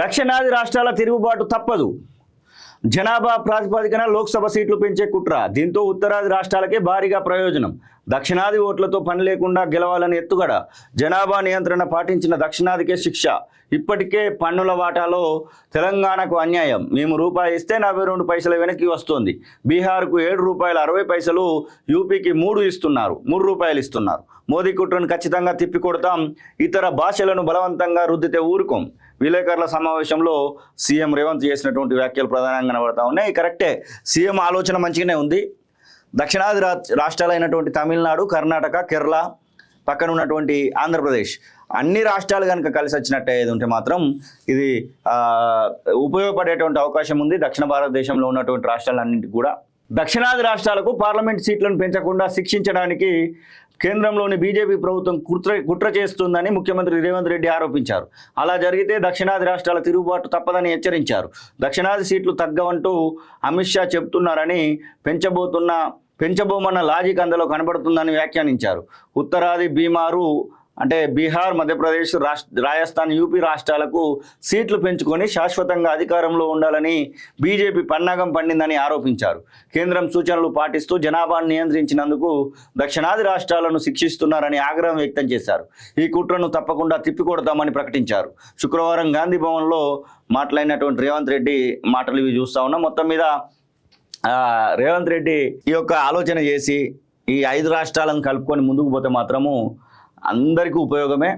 దక్షిణాది రాష్ట్రాల తిరుగుబాటు తప్పదు. జనాభా ప్రాతిపదికన లోక్సభ సీట్లు పెంచే కుట్ర. దీంతో ఉత్తరాది రాష్ట్రాలకే భారీగా ప్రయోజనం. దక్షిణాది ఓట్లతో పని లేకుండా గెలవాలని ఎత్తుగడ. జనాభా నియంత్రణ పాటించిన దక్షిణాదికే శిక్ష. ఇప్పటికే పన్నుల వాటాలో తెలంగాణకు అన్యాయం. మేము రూపాయి ఇస్తే 42 పైసలు వెనక్కి వస్తోంది. బీహార్కు ₹7.60, యూపీకి 3 ఇస్తున్నారు, ₹3 ఇస్తున్నారు. మోదీ కుట్రను ఖచ్చితంగా తిప్పికొడతాం. ఇతర భాషలను బలవంతంగా రుద్దితే ఊరుకోం. విలేకరుల సమావేశంలో సీఎం రేవంత్ చేసినటువంటి వ్యాఖ్యలు ప్రధానంగా కనబడతా ఉన్నాయి. కరెక్టే, సీఎం ఆలోచన మంచిగానే ఉంది. దక్షిణాది రాష్ట్రాలైనటువంటి తమిళనాడు, కర్ణాటక, కేరళ, పక్కన ఉన్నటువంటి ఆంధ్రప్రదేశ్ అన్ని రాష్ట్రాలు కనుక కలిసి వచ్చినట్టే ఉంటే మాత్రం ఇది ఉపయోగపడేటువంటి అవకాశం ఉంది. దక్షిణ భారతదేశంలో ఉన్నటువంటి రాష్ట్రాలన్నింటికి కూడా దక్షిణాది రాష్ట్రాలకు పార్లమెంట్ సీట్లను పెంచకుండా శిక్షించడానికి కేంద్రంలోని బీజేపీ ప్రభుత్వం కుట్ర చేస్తుందని ముఖ్యమంత్రి రేవంత్ రెడ్డి ఆరోపించారు. అలా జరిగితే దక్షిణాది రాష్ట్రాల తిరుగుబాటు తప్పదని హెచ్చరించారు. దక్షిణాది సీట్లు తగ్గవంటూ అమిత్ షా చెబుతున్నారని పెంచబోమన్న లాజిక్ అందులో కనబడుతుందని వ్యాఖ్యానించారు. ఉత్తరాది అంటే బీహార్, మధ్యప్రదేశ్, రాజస్థాన్, యూపీ రాష్ట్రాలకు సీట్లు పెంచుకొని శాశ్వతంగా అధికారంలో ఉండాలని బీజేపీ పన్నాగం పండిందని ఆరోపించారు. కేంద్రం సూచనలు పాటిస్తూ జనాభాను నియంత్రించినందుకు దక్షిణాది రాష్ట్రాలను శిక్షిస్తున్నారని ఆగ్రహం వ్యక్తం చేశారు. ఈ కుట్రను తప్పకుండా తిప్పికొడతామని ప్రకటించారు. శుక్రవారం గాంధీ భవన్లో మాట్లాడినటువంటి రేవంత్ రెడ్డి మాటలు ఇవి చూస్తా ఉన్నాం. మొత్తం మీద రేవంత్ రెడ్డి ఈ యొక్క ఆలోచన చేసి ఈ 5 రాష్ట్రాలను కలుపుకొని ముందుకు పోతే మాత్రము అందరికీ ఉపయోగమే.